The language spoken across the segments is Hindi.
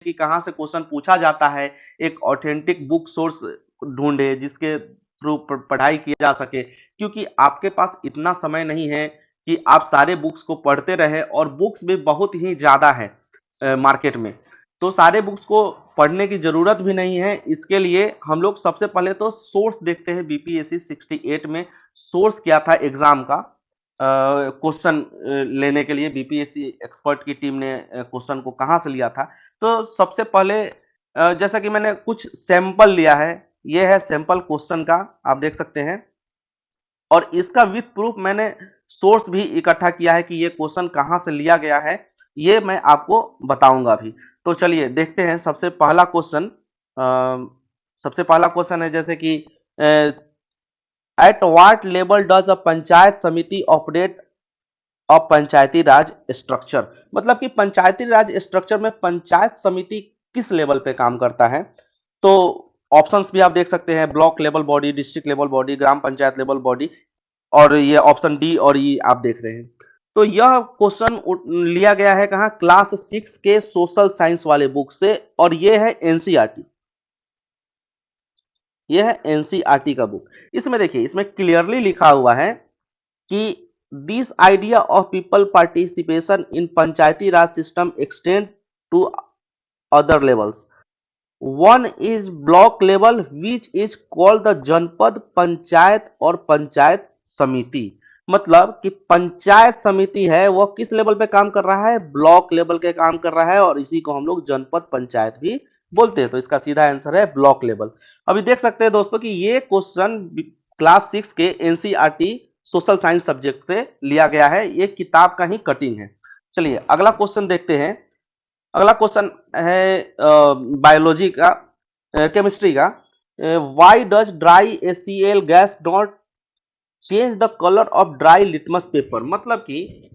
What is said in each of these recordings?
कि कहाँ से क्वेश्चन पूछा जाता है, एक ऑथेंटिक बुक सोर्स ढूंढे जिसके थ्रू पढ़ाई की जा सके, क्योंकि आपके पास इतना समय नहीं है कि आप सारे बुक्स को पढ़ते रहे, और बुक्स भी बहुत ही ज्यादा है मार्केट में। तो सारे बुक्स को पढ़ने की जरूरत भी नहीं है। इसके लिए हम लोग सबसे पहले तो सोर्स देखते हैं। बीपीएससी 68 में सोर्स क्या था एग्जाम का, क्वेश्चन लेने के लिए बीपीएससी एक्सपर्ट की टीम ने क्वेश्चन को कहां से लिया था। तो सबसे पहले जैसा कि मैंने कुछ सैंपल लिया है, ये है सैंपल क्वेश्चन का, आप देख सकते हैं, और इसका विथ प्रूफ मैंने सोर्स भी इकट्ठा किया है कि ये क्वेश्चन कहां से लिया गया है, ये मैं आपको बताऊंगा अभी। तो चलिए देखते हैं। सबसे पहला क्वेश्चन है जैसे कि at what level does a panchayat समिति ऑपरेट अ पंचायती राज स्ट्रक्चर। मतलब कि पंचायती राज स्ट्रक्चर में पंचायत समिति किस लेवल पे काम करता है। तो ऑप्शंस भी आप देख सकते हैं, block level body, district level body, ग्राम पंचायत लेवल बॉडी, और ये ऑप्शन डी और ई आप देख रहे हैं। तो यह क्वेश्चन लिया गया है कहाँ, क्लास 6 के सोशल साइंस वाले बुक से, और ये है एनसीईआरटी, ये है एनसीईआरटी का बुक। इसमें देखिए, इसमें क्लियरली लिखा हुआ है कि this idea of people participation in panchayati raj system extend to other levels. One is block level which is called the Janpad panchayat और पंचायत समिति। मतलब कि पंचायत समिति है वो किस लेवल पे काम कर रहा है, ब्लॉक लेवल के काम कर रहा है, और इसी को हम लोग जनपद पंचायत भी बोलते हैं। तो इसका सीधा आंसर है ब्लॉक लेवल। अभी देख सकते हैं दोस्तों कि ये क्वेश्चन क्लास 6 के एनसीईआरटी सोशल साइंस सब्जेक्ट से लिया गया है, ये किताब का ही कटिंग है। चलिए अगला क्वेश्चन देखते हैं। अगला क्वेश्चन है बायोलॉजी का, केमिस्ट्री का। Why does dry ACL gas not change the colour of dry litmus paper. मतलब कि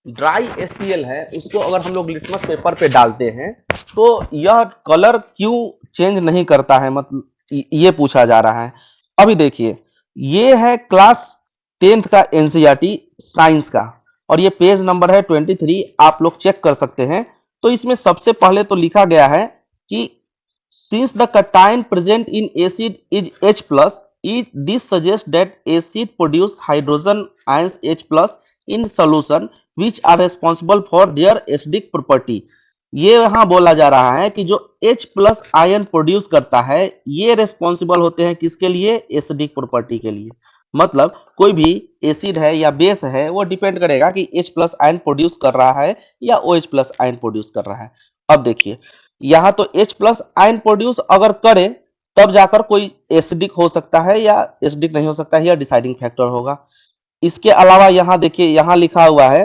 ड्राई एसीएल है, उसको अगर हम लोग लिटमस पेपर पे डालते हैं तो यह कलर क्यों चेंज नहीं करता है, मतलब ये पूछा जा रहा है। अभी देखिए, ये है क्लास 10th का एनसीईआरटी साइंस का, और ये पेज नंबर है 23, आप लोग चेक कर सकते हैं। तो इसमें सबसे पहले तो लिखा गया है कि since the cation present in acid is H plus, this suggests that acid produce hydrogen ions H plus in solution which are responsible for their acidic property। ये यहां बोला जा रहा है कि जो H प्लस आयन प्रोड्यूस करता है ये रेस्पॉन्सिबल होते हैं किसके लिए, एसिडिक प्रॉपर्टी के लिए। मतलब कोई भी एसिड है या बेस है वो डिपेंड करेगा कि H प्लस आयन प्रोड्यूस कर रहा है या OH प्लस आयन प्रोड्यूस कर रहा है। अब देखिए यहां तो H प्लस आयन प्रोड्यूस अगर करे तब जाकर कोई एसिडिक हो सकता है या एसिडिक नहीं हो सकता है, यह डिसाइडिंग फैक्टर होगा। इसके अलावा यहां देखिए, यहां लिखा हुआ है,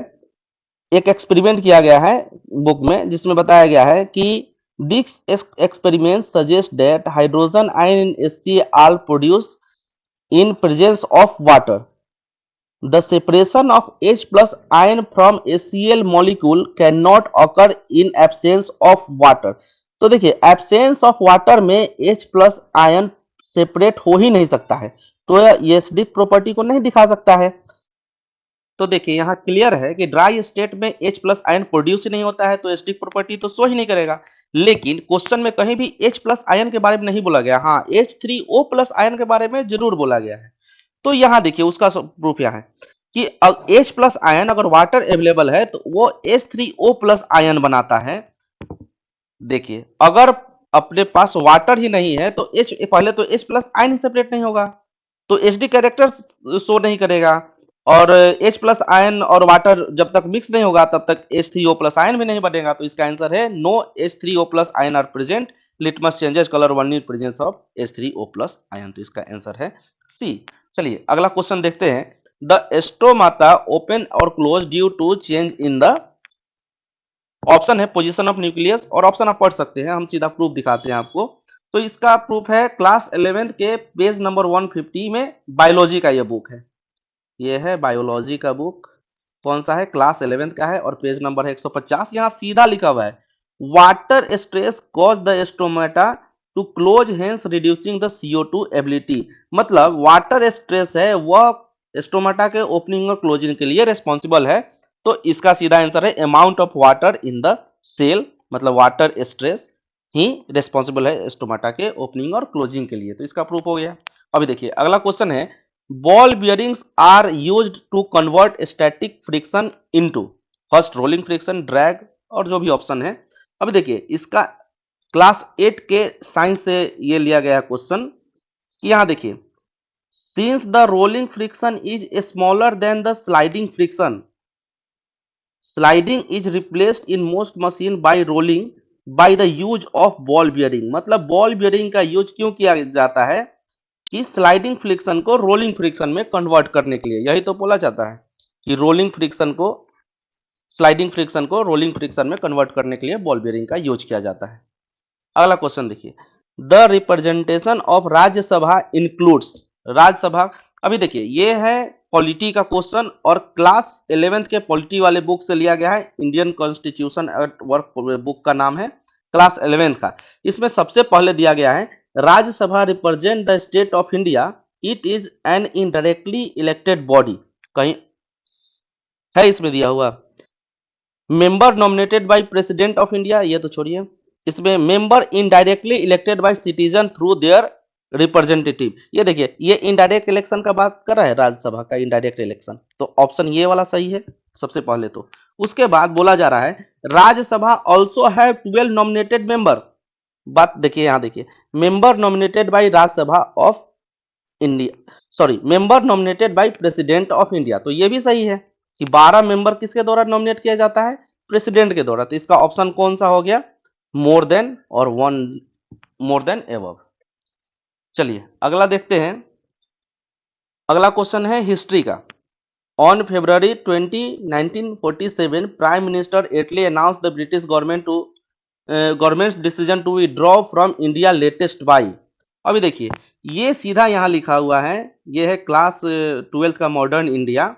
एक एक्सपेरिमेंट किया गया है बुक में जिसमें बताया गया है कि this experiment suggest that hydrogen ion in HCl produce in presence of water. The separation of H plus ion from HCl molecule cannot occur in absence of water। तो देखिए एब्सेंस ऑफ वाटर में H प्लस आयन सेपरेट हो ही नहीं सकता है, तो यह एसिडिक प्रॉपर्टी को नहीं दिखा सकता है। तो देखिए यहाँ क्लियर है कि ड्राई स्टेट में H प्लस आयन प्रोड्यूस ही नहीं होता है, तो एसिडिक प्रॉपर्टी तो शो ही नहीं करेगा। लेकिन क्वेश्चन में कहीं भी H प्लस आयन के बारे में नहीं बोला गया, हाँ H3O प्लस आयन के बारे में जरूर बोला गया है। तो यहां देखिए उसका प्रूफ यह है कि H प्लस आयन अगर वाटर अवेलेबल है तो वो H3O प्लस आयन बनाता है। देखिए अगर अपने पास वाटर ही नहीं है तो H पहले तो H प्लस आयन ही सेपरेट नहीं होगा, तो HD कैरेक्टर शो नहीं करेगा, और H प्लस आयन और वाटर जब तक मिक्स नहीं होगा तब तक H3O प्लस आयन भी नहीं बनेगा। तो इसका आंसर है no H3O plus ion are present, litmus changes colour only in presence of H3O plus ion. तो इसका आंसर है सी। चलिए अगला क्वेश्चन देखते हैं। द स्टोमाटा ओपन और close due to change in the, option है पोजीशन ऑफ न्यूक्लियस, और ऑप्शन आप पढ़ सकते हैं, हम सीधा प्रूफ दिखाते हैं आपको। तो इसका प्रूफ है क्लास 11th के पेज नंबर 150 में, बायोलॉजी का ये बुक है, ये है बायोलॉजी का बुक। कौन सा है, क्लास 11th का है, और पेज नंबर है 150। यहाँ सीधा लिखा हुआ है water stress cause the stomata to close hence reducing the CO2 ability. मतलब वाटर स्ट्रेस है वह स्टोमाटा के ओपनिंग और क्लोजिंग के लिए रिस्पॉन्सिबल है। तो इसका सीधा आंसर है amount of water in the cell मतलब वाटर स्ट्रेस ही रिस्पॉन्सिबल है स्टोमाटा के ओपनिंग और क्लोजिंग के लिए। तो इसका प्रूफ हो गया। अभी देखिए अगला क्वेश्चन है, ball bearings are used to convert static friction into, first rolling friction, drag और जो भी ऑप्शन है। अभी देखिए इसका क्लास 8 के साइंस से ये लिया गया क्वेश्चन कि यहां देखिए, since the rolling friction is smaller than the sliding friction, sliding is replaced in most machine bye rolling by the use of ball bearing. मतलब बॉल बियरिंग का यूज क्यों किया जाता है कि स्लाइडिंग फ्रिक्शन को रोलिंग फ्रिक्शन में कन्वर्ट करने के लिए। यही तो बोला जाता है कि रोलिंग फ्रिक्शन को, स्लाइडिंग फ्रिक्शन को रोलिंग फ्रिक्शन में कन्वर्ट करने के लिए बॉल बियरिंग का यूज किया जाता है। अगला क्वेश्चन देखिए, the representation of Rajya Sabha includes, Rajya Sabha. अभी देखिए ये है पॉलिटी का क्वेश्चन और क्लास 11th के पॉलिटी वाले बुक से लिया गया है। Indian constitution at work book का नाम है, क्लास 11th का। इसमें सबसे पहले दिया गया है, Rajya Sabha represent the state of India, it is an indirectly elected body. कहीं है इसमें दिया हुआ member nominated by president of India, ये तो छोड़िए। इसमें member indirectly elected by citizen through their representative. ये देखिए ये इनडायरेक्ट इलेक्शन का बात कर रहा है, राज्यसभा का इनडायरेक्ट इलेक्शन, तो ऑप्शन ये वाला सही है सबसे पहले तो। उसके बाद बोला जा रहा है, Rajya Sabha also have 12 nominated member. बात देखिए यहां देखिए, member nominated by Rajya Sabha of India, sorry member nominated by president of India. तो ये भी सही है कि 12 मेंबर किसके द्वारा नॉमिनेट किया जाता है, प्रेसिडेंट के द्वारा। तो इसका ऑप्शन कौन सा हो गया, मोर देन और वन, मोर देन एबव। चलिए अगला देखते हैं। अगला क्वेश्चन है हिस्ट्री का। On February 20, 1947 prime minister Attlee announce the British government to governments decision to withdraw from India latest by. अभी देखिए ये सीधा यहाँ लिखा हुआ है, ये है क्लास 12th का मॉडर्न इंडिया,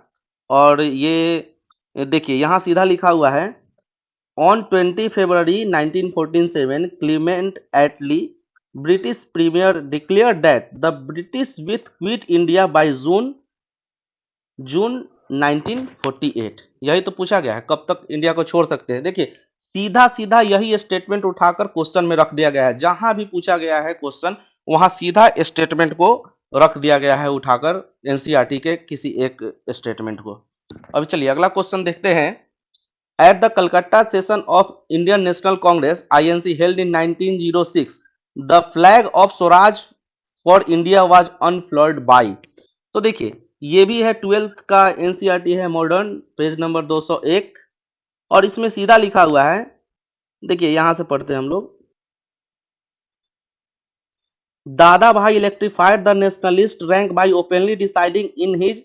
और ये देखिए यहाँ सीधा लिखा हुआ है, on 20 February 1947 Clement Attlee British premier declare that the British with quit India by June 1948। यही तो पूछा गया है, कब तक इंडिया को छोड़ सकते हैं। देखिए सीधा सीधा यही स्टेटमेंट उठाकर क्वेश्चन में रख दिया गया है, जहां भी पूछा गया है क्वेश्चन वहां सीधा स्टेटमेंट को रख दिया गया है उठाकर, एनसीईआरटी के किसी एक स्टेटमेंट को। अब चलिए अगला क्वेश्चन देखते हैं। At the Calcutta session of Indian National Congress INC held in 1906 the flag of Swaraj for India was unfurled by. तो देखिए ये भी है 12th का एनसीईआरटी है मॉडर्न, पेज नंबर 201, और इसमें सीधा लिखा हुआ है, देखिए यहां से पढ़ते हैं हम लोग। Dadabhai electrified the nationalist rank by openly deciding in his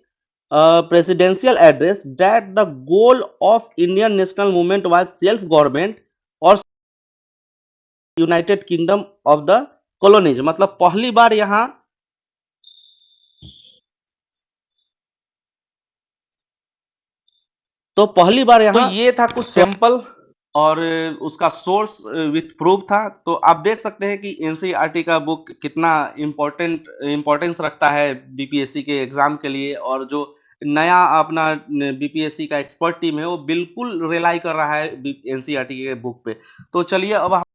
presidential address that the goal of Indian national movement was self-government और United kingdom of the colonies. मतलब पहली बार यहां तो ये था कुछ सैंपल और उसका सोर्स विथ प्रूफ था। तो आप देख सकते हैं कि एनसीईआरटी का बुक कितना इंपॉर्टेंस रखता है बीपीएससी के एग्जाम के लिए, और जो नया अपना बीपीएससी का एक्सपर्ट टीम है वो बिल्कुल रिलाई कर रहा है एनसीईआरटी के बुक पे। तो चलिए अब